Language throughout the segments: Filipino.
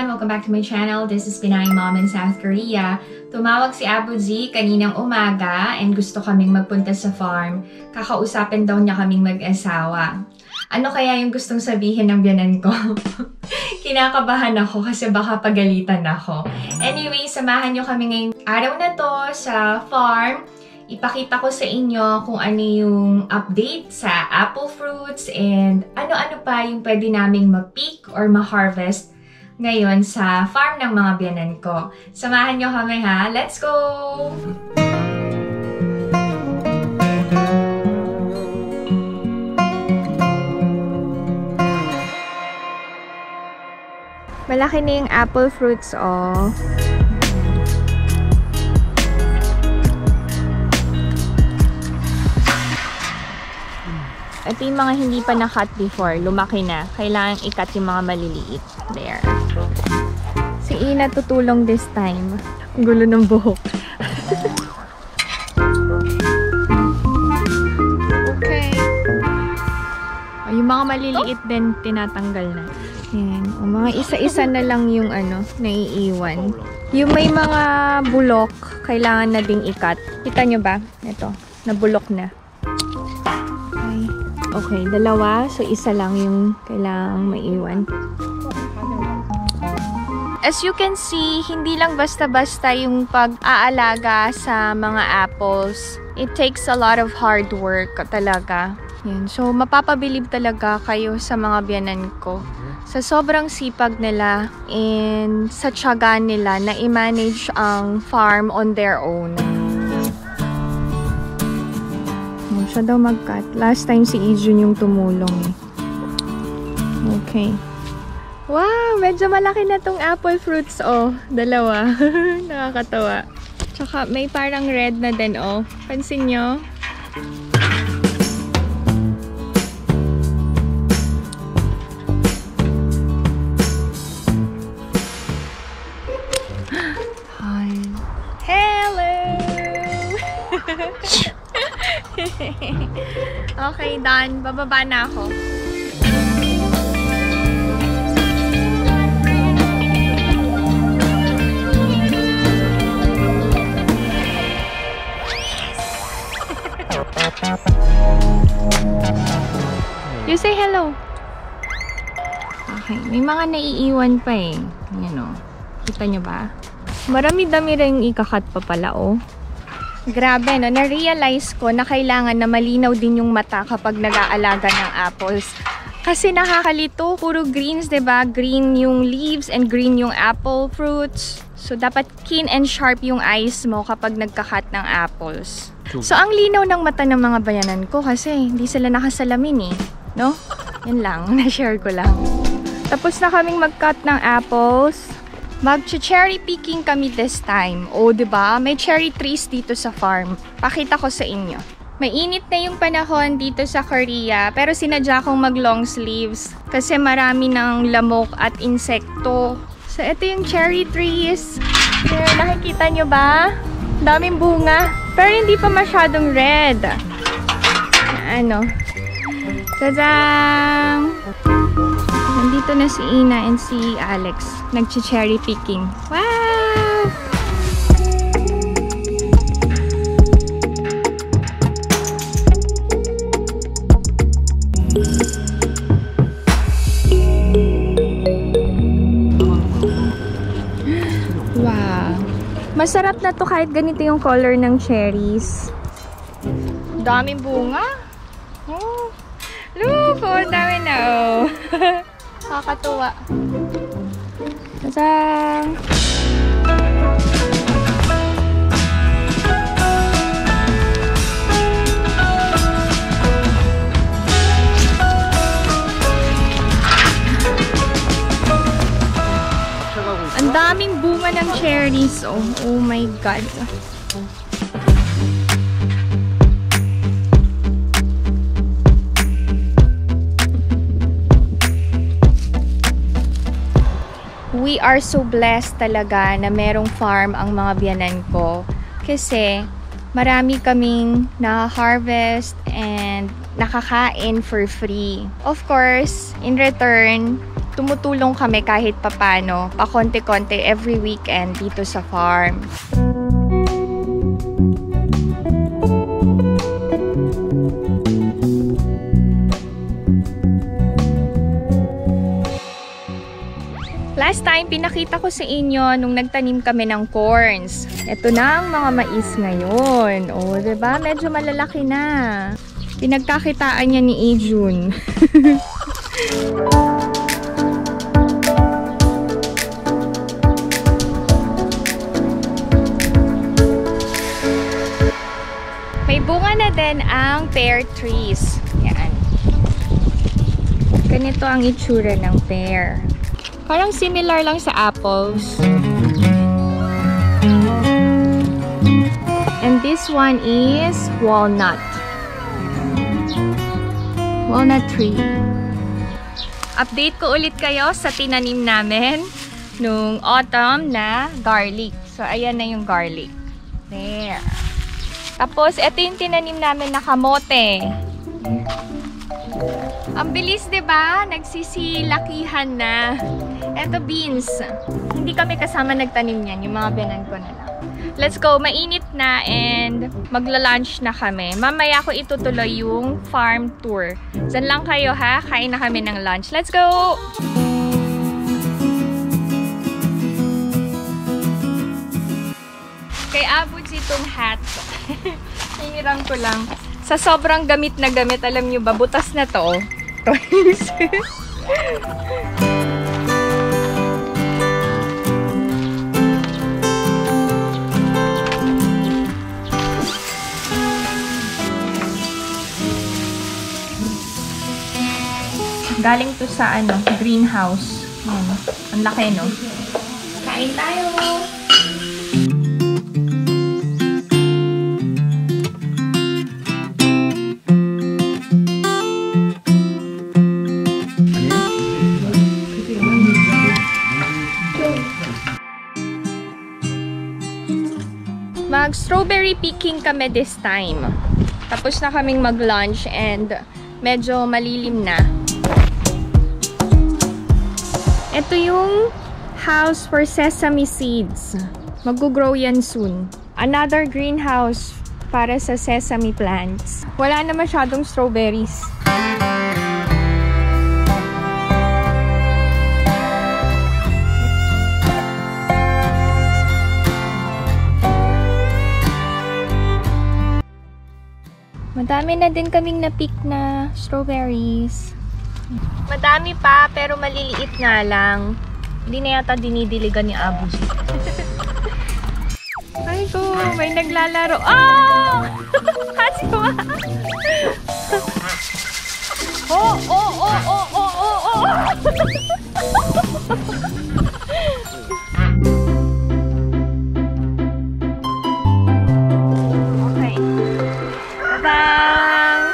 everyone! Welcome back to my channel. This is Pinay Mom in South Korea. Tumawag si Abu Z kaninang umaga and gusto kaming magpunta sa farm. Kakausapin daw niya kaming mag-asawa. Ano kaya yung gustong sabihin ng biyanan ko? Kinakabahan ako kasi baka pagalitan ako. Anyway, samahan nyo kami ngayong araw na to sa farm. Ipakita ko sa inyo kung ano yung update sa apple fruits and ano-ano pa yung pwede naming ma-pick or ma-harvest ngayon sa farm ng mga biyanan ko. Samahan nyo kami ha! Let's go! Malaki na yung apple fruits, oh. Ito yung mga hindi pa na-cut before. Lumaki na. Kailangan i-cut yung mga maliliit. There. Si Ina tutulong this time. Ang gulo ng buhok. Okay. Oh, yung mga maliliit din, tinatanggal na. Yan. O, mga isa-isa na lang yung naiiwan. Yung may mga bulok, kailangan na ding i-cut. Kita nyo ba? Ito. Nabulok na. Okay, dalawa. So, isa lang yung kailangang maiwan. As you can see, hindi lang basta-basta yung pag-aalaga sa mga apples. It takes a lot of hard work talaga. Yan. So, mapapabilib talaga kayo sa mga biyanan ko. Sa sobrang sipag nila and sa tiyaga nila na i-manage ang farm on their own. Siya daw mag-cut. Last time si Ijun yung tumulong eh. Okay. Wow! Medyo malaki na tong apple fruits, oh. Dalawa. Nakakatawa. Tsaka may parang red na din, oh. Pansin nyo? Hello! Okay, done. Bababa na ako. You say hello. Okay, may mga naiiwan pa eh. Yan o. Kita nyo ba? Marami-dami rin ikakat pa pala, oh. Grabe, no? Na-realize ko na kailangan na malinaw din yung mata kapag nag-aalaga ng apples. Kasi nakakalito, puro greens, diba? Green yung leaves and green yung apple fruits. So, dapat keen and sharp yung eyes mo kapag nagkakat ng apples. So, ang linaw ng mata ng mga bayanan ko kasi hindi sila nakasalamin eh. No? Yan lang, na-share ko lang. Tapos na kaming mag-cut ng apples. Mag-cherry picking kami this time. O, diba? May cherry trees dito sa farm. Pakita ko sa inyo. Mainit na yung panahon dito sa Korea, pero sinadya kong mag-long sleeves kasi marami ng lamok at insekto. So, ito yung cherry trees. Here, nakikita nyo ba? Daming bunga. Pero hindi pa masyadong red. Ano? Tadang! Nandito na si Ina and si Alex. Nag-cherry picking. Wow! Wow! Masarap na to kahit ganito yung color ng cherries. Daming bunga. Oh! Look! Oh, dami na oh! Nakakatuwa. Tadang! Ang daming bunga ng cherries. Oh, oh my God. We are so blessed talaga na merong farm ang mga biyanan ko. Kasi marami kaming na-harvest and nakakain for free. Of course, in return, tumutulong kami kahit papano, pa konti-konti every weekend dito sa farm. Last time, pinakita ko sa inyo nung nagtanim kami ng corns. Ito na ang mga mais ngayon. O, diba? Medyo malalaki na. Pinagkakitaan niya ni Ejun. May bunga na din ang pear trees. Yan. Ganito ang itsura ng pear. Parang similar lang sa apples. And this one is walnut. Walnut tree. Update ko ulit kayo sa tinanim namin nung autumn na garlic. So, ayan na yung garlic. There. Tapos, ito yung tinanim namin na kamote. Ang bilis, diba? Nagsisilakihan na. Eto, beans. Hindi kami kasama nagtanim yan. Yung mga biyanan ko na lang. Let's go. Mainit na and magla-lunch na kami. Mamaya ko itutuloy yung farm tour. Diyan lang kayo, ha? Kain na kami ng lunch. Let's go! Kay Abuj itong hat. Hinirang ko lang. Sa sobrang gamit na gamit, alam nyo ba, butas na to. Toys. Galing to sa greenhouse. Ang laki, no? Kain tayo! Mag-strawberry picking kami this time. Tapos na kaming mag-lunch and medyo malilim na. Ito yung house for sesame seeds. Mag-grow yan soon. Another greenhouse para sa sesame plants. Wala na masyadong strawberries. Madami na din kaming na-pick na strawberries. Madami pa, pero maliliit nga lang. Hindi na yata dinidiligan ni Abuj. Ay ko, may naglalaro. Oh! Kaswa! Oh, oh, oh, oh, oh, oh, oh! Okay. Bye-bye!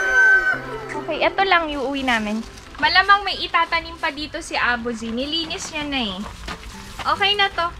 Okay, ito lang yung uwi namin. Malamang may itatanim pa dito si Abuj. Nilinis niya na eh. Okay na to.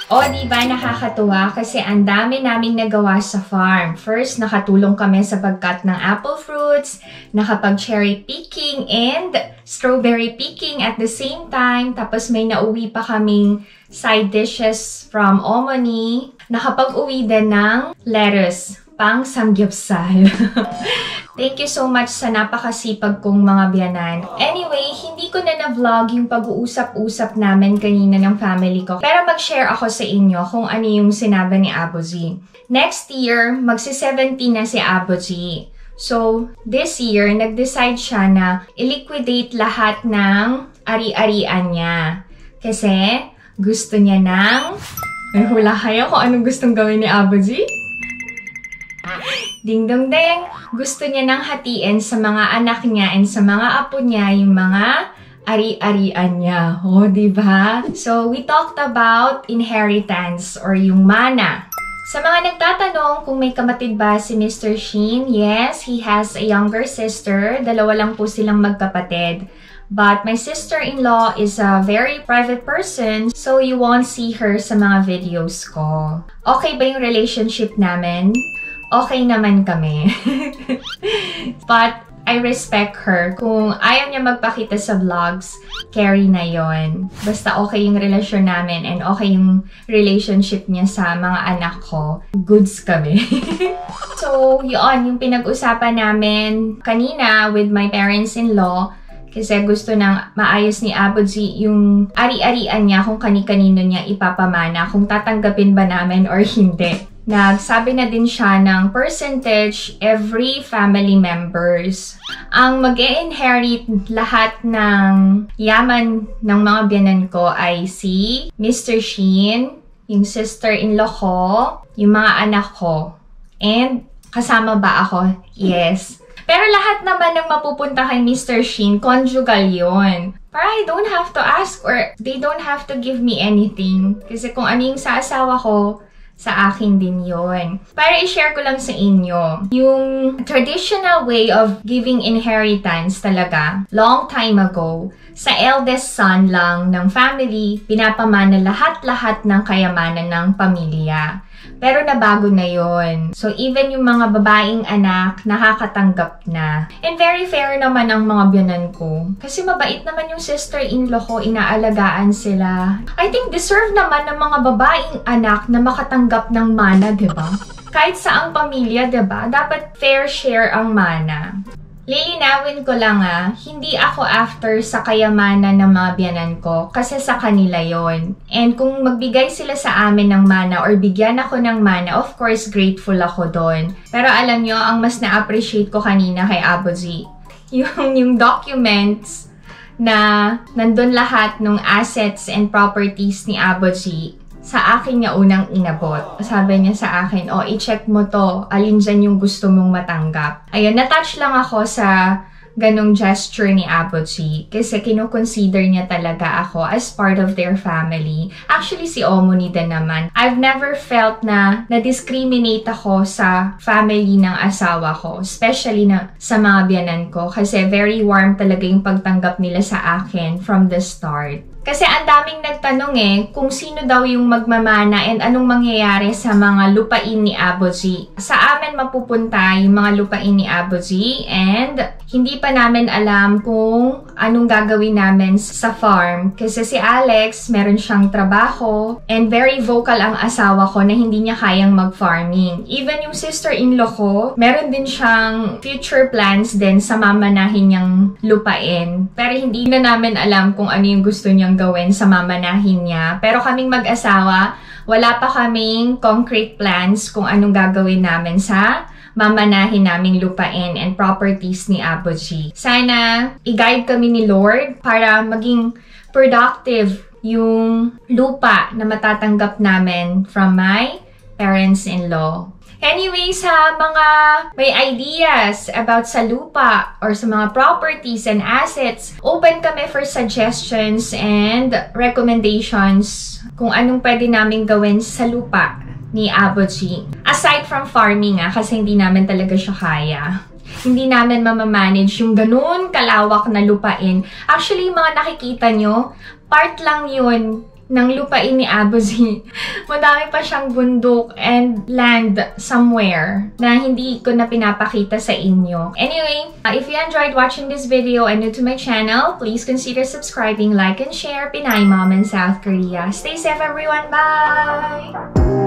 O, diba nakakatuwa kasi ang dami naming nagawa sa farm. First, nakatulong kami sa pagkat ng apple fruits, nakapag-cherry picking and strawberry picking at the same time. Tapos may nauwi pa kaming side dishes from Omoni. Nakapag-uwi din ng lettuce, pang samgyupsal. Thank you so much sa napakasipag kong mga biyanan. Anyway, hindi ko na na-vlog yung pag-uusap-usap namin kanina ng family ko. Pero mag-share ako sa inyo kung ano yung sinabi ni Abuj. Next year, magsi-17 na si Abuj. So, this year, nag-decide siya na i-liquidate lahat ng ari-arian niya. Kasi, gusto niya ng... May hula kayo kung anong gustong gawin ni Abuj? Ding dong deng! Gusto niya nang hatiin sa mga anak niya and sa mga apo niya yung mga ari-arian niya. Oh, diba? So, we talked about inheritance or yung mana. Sa mga nagtatanong kung may kapatid ba si Mr. Shin, yes, he has a younger sister. Dalawa lang po silang magkapatid. But my sister-in-law is a very private person, so you won't see her sa mga videos ko. Okay ba yung relationship namin? okay naman kami. But I respect her. Kung ayaw niya magpakita sa vlogs, carry na yon. Basta okay yung relasyon namin and okay yung relationship niya sa mga anak ko, goods kami. So, yun, yung pinag-usapan namin kanina with my parents-in-law, kasi gusto nang maayos ni Aboji yung ari-arian niya kung kani-kanino niya ipapamana, kung tatanggapin ba namin or hindi. Nagsabi na din siya ng percentage every family members. Ang mag-i-inherit lahat ng yaman ng mga biyanan ko ay si Mr. Shin, yung sister-in-law ko, yung mga anak ko. And kasama ba ako? Yes. Pero lahat naman ng mapupunta kay Mr. Shin, conjugal yun. Para I don't have to ask or they don't have to give me anything. Kasi kung ano yung sa asawa ko, sa akin din yun. Para i-share ko lang sa inyo, yung traditional way of giving inheritance talaga, long time ago, sa eldest son lang ng family, pinapamana lahat-lahat ng kayamanan ng pamilya. Pero nabago na yon. So, even yung mga babaeng anak, nakakatanggap na. And very fair naman ang mga biyanan ko. Kasi mabait naman yung sister-in-law ko, inaalagaan sila. I think deserve naman ng mga babaeng anak na makatanggap ng mana, diba? Kahit saang pamilya, diba? Dapat fair share ang mana. Lilinawin ko lang hindi ako after sa kayamanan ng mga biyanan ko kasi sa kanila yon. And kung magbigay sila sa amin ng mana or bigyan ako ng mana, of course, grateful ako doon. Pero alam nyo, ang mas na-appreciate ko kanina kay Aboji, yung documents na nandun lahat ng assets and properties ni Aboji, sa akin niya unang inabot. Sabi niya sa akin, i-check mo to. Alin dyan yung gusto mong matanggap. Ayun, na-touch lang ako sa ganong gesture ni Aboji. Kasi kino-consider niya talaga ako as part of their family. Actually, si Omoni din naman. I've never felt na na-discriminate ako sa family ng asawa ko. Especially sa mga biyanan ko. Kasi very warm talaga yung pagtanggap nila sa akin from the start. Kasi ang daming nagtanong kung sino daw yung magmamana and anong mangyayari sa mga lupain ni Aboji. Sa amin mapupunta yung mga lupain ni Aboji and hindi pa namin alam kung anong gagawin namin sa farm. Kasi si Alex, meron siyang trabaho and very vocal ang asawa ko na hindi niya kayang mag-farming. Even yung sister-in-law ko, meron din siyang future plans din sa mamanahin niyang lupain. Pero hindi na namin alam kung ano yung gusto niyang gawin sa mamanahin niya. Pero kaming mag-asawa, wala pa kaming concrete plans kung anong gagawin namin sa mamanahin naming lupain and properties ni Aboji. Sana i-guide kami ni Lord para maging productive yung lupa na matatanggap namin from my parents-in-law. Anyway, sa mga may ideas about sa lupa or sa mga properties and assets, open kami for suggestions and recommendations kung anong pwede namin gawin sa lupa ni Aboji. Aside from farming kasi hindi namin talaga siya kaya. Hindi namin mamamanage yung ganun kalawak na lupain. Actually, yung mga nakikita nyo, part lang yun ng lupain ni Aboji. Madami pa siyang bundok and land somewhere na hindi ko na pinapakita sa inyo. Anyway, if you enjoyed watching this video and new to my channel, please consider subscribing, like, and share. Pinay Mom in South Korea. Stay safe, everyone. Bye!